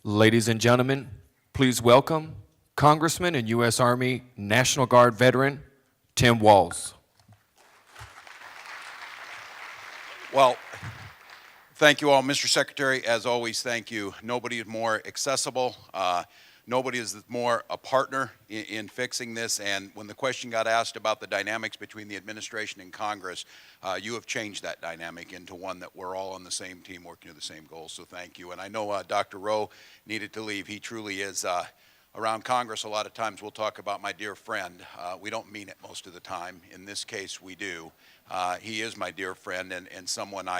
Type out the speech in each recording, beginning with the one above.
Ladies and gentlemen, please welcome Congressman and U.S. Army National Guard veteran, Tim Walz. Well, thank you all, Mr. Secretary. As always, thank you. Nobody is more accessible. Nobody is more a partner in fixing this. And when the question got asked about the dynamics between the administration and Congress, you have changed that dynamic into one that we're all on the same team working to the same goals. So thank you. And I know Dr. Rowe needed to leave. He truly is. Around Congress, a lot of times we'll talk about my dear friend. We don't mean it most of the time. In this case, we do. He is my dear friend and someone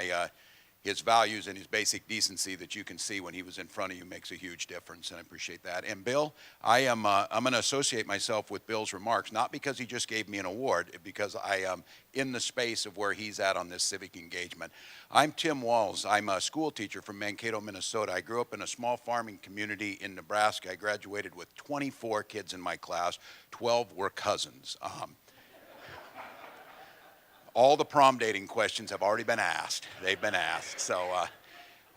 his values and his basic decency that you can see when he was in front of you makes a huge difference, and I appreciate that. And Bill, I'm going to associate myself with Bill's remarks, not because he just gave me an award, because I am in the space of where he's at on this civic engagement. I'm Tim Walz. I'm a school teacher from Mankato, Minnesota. I grew up in a small farming community in Nebraska. I graduated with 24 kids in my class. 12 were cousins. All the prom dating questions have already been asked. They've been asked. So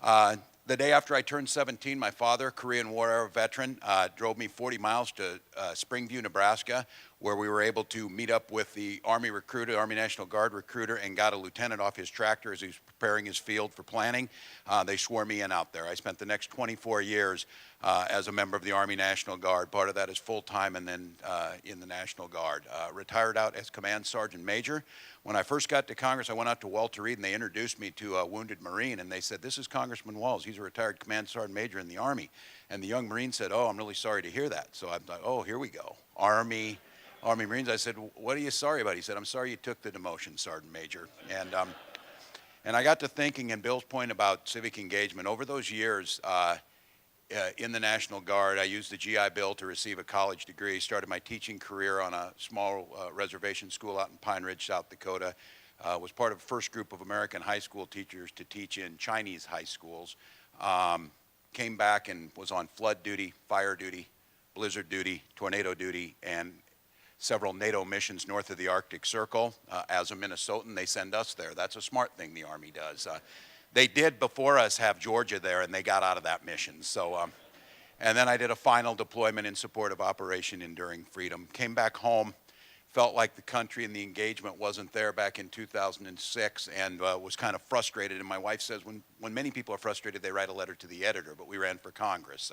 the day after I turned 17, my father, Korean War era veteran, drove me 40 miles to Springview, Nebraska, where we were able to meet up with the Army recruiter, Army National Guard recruiter, and got a lieutenant off his tractor as he was preparing his field for planning. They swore me in out there. I spent the next 24 years as a member of the Army National Guard. Part of that is full-time and then in the National Guard. Retired out as Command Sergeant Major. When I first got to Congress, I went out to Walter Reed and they introduced me to a wounded Marine, and they said, "This is Congressman Walz. He's a retired Command Sergeant Major in the Army." And the young Marine said, "Oh, I'm really sorry to hear that." So I'm like, "Oh, here we go. Army Marines." I said, "What are you sorry about?" He said, "I'm sorry you took the demotion, Sergeant Major." And I got to thinking, and Bill's point about civic engagement, over those years in the National Guard, I used the GI Bill to receive a college degree, started my teaching career on a small reservation school out in Pine Ridge, South Dakota, was part of the first group of American high school teachers to teach in Chinese high schools, came back and was on flood duty, fire duty, blizzard duty, tornado duty, and several NATO missions north of the Arctic Circle. As a Minnesotan, they send us there. That's a smart thing the Army does. They did before us have Georgia there, and they got out of that mission. So, and then I did a final deployment in support of Operation Enduring Freedom. Came back home, felt like the country and the engagement wasn't there back in 2006, and was kind of frustrated. And my wife says when many people are frustrated, they write a letter to the editor, but we ran for Congress,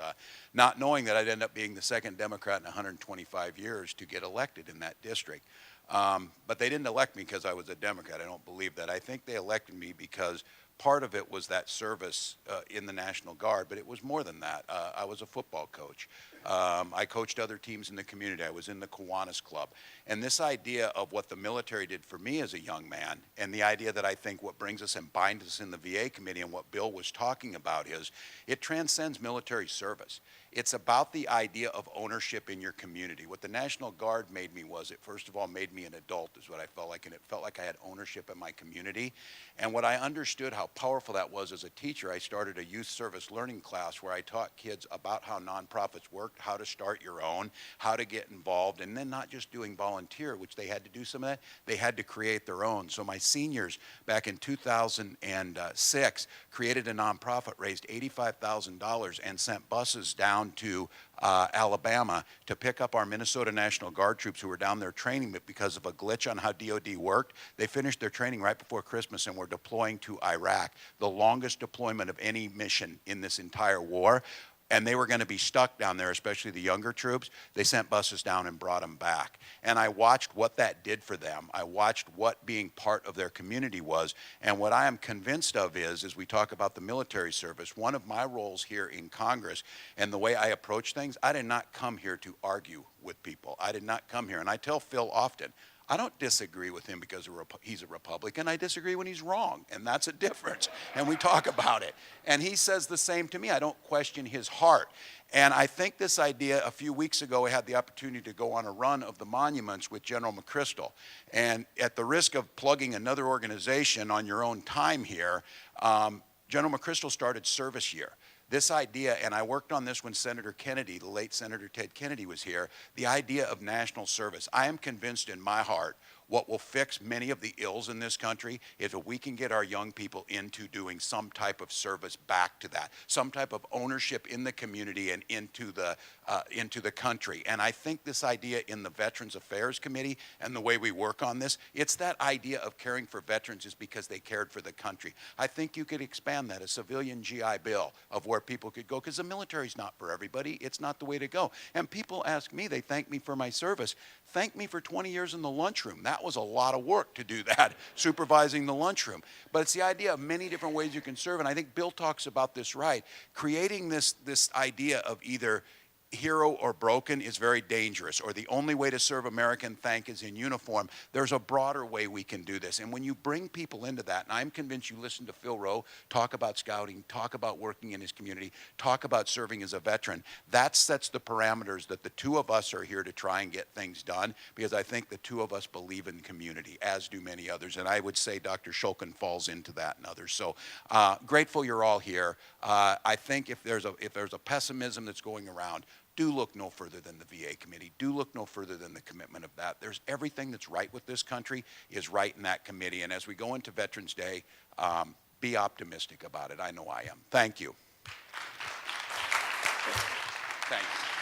not knowing that I'd end up being the second Democrat in 125 years to get elected in that district. But they didn't elect me because I was a Democrat. I don't believe that. I think they elected me because part of it was that service in the National Guard, but it was more than that. I was a football coach. I coached other teams in the community. I was in the Kiwanis Club. And this idea of what the military did for me as a young man, and the idea that I think what brings us and binds us in the VA committee and what Bill was talking about is it transcends military service. It's about the idea of ownership in your community. What the National Guard made me was, it first of all made me an adult, is what I felt like, and it felt like I had ownership in my community. And what I understood how powerful that was as a teacher, I started a youth service learning class where I taught kids about how nonprofits worked, how to start your own, how to get involved, and then not just doing volunteer, which they had to do some of that, they had to create their own. So my seniors back in 2006 created a nonprofit, raised $85,000 and sent buses down to Alabama to pick up our Minnesota National Guard troops who were down there training, but because of a glitch on how DOD worked, they finished their training right before Christmas and were deploying to Iraq, the longest deployment of any mission in this entire war. And they were going to be stuck down there, especially the younger troops. They sent buses down and brought them back. And I watched what that did for them. I watched what being part of their community was. And what I am convinced of is, as we talk about the military service, one of my roles here in Congress and the way I approach things, I did not come here to argue with people. I did not come here. And I tell Phil often, I don't disagree with him because he's a Republican. I disagree when he's wrong, and that's a difference. And we talk about it. And he says the same to me. I don't question his heart. And I think this idea, a few weeks ago, I had the opportunity to go on a run of the monuments with General McChrystal. And at the risk of plugging another organization on your own time here, General McChrystal started Service Year. This idea, and I worked on this when Senator Kennedy, the late Senator Ted Kennedy, was here, the idea of national service. I am convinced in my heart What will fix many of the ills in this country is if we can get our young people into doing some type of service back to that, some type of ownership in the community and into the country. And I think this idea in the Veterans Affairs Committee and the way we work on this, it's that idea of caring for veterans is because they cared for the country. I think you could expand that, a civilian GI Bill of where people could go, because the military's not for everybody. It's not the way to go. And people ask me, they thank me for my service. Thank me for 20 years in the lunchroom. That was a lot of work to do that, supervising the lunchroom. But it's the idea of many different ways you can serve, and I think Bill talks about this right. Creating this idea of either hero or broken is very dangerous, or the only way to serve America and thank is in uniform. There's a broader way we can do this. And when you bring people into that, and I'm convinced you listen to Phil Rowe talk about scouting, talk about working in his community, talk about serving as a veteran, that sets the parameters that the two of us are here to try and get things done, because I think the two of us believe in community, as do many others. And I would say Dr. Shulkin falls into that and others. So grateful you're all here. I think if there's a pessimism that's going around, do look no further than the VA committee. Do look no further than the commitment of that. There's everything that's right with this country is right in that committee. And as we go into Veterans Day, be optimistic about it. I know I am. Thank you. Thank you.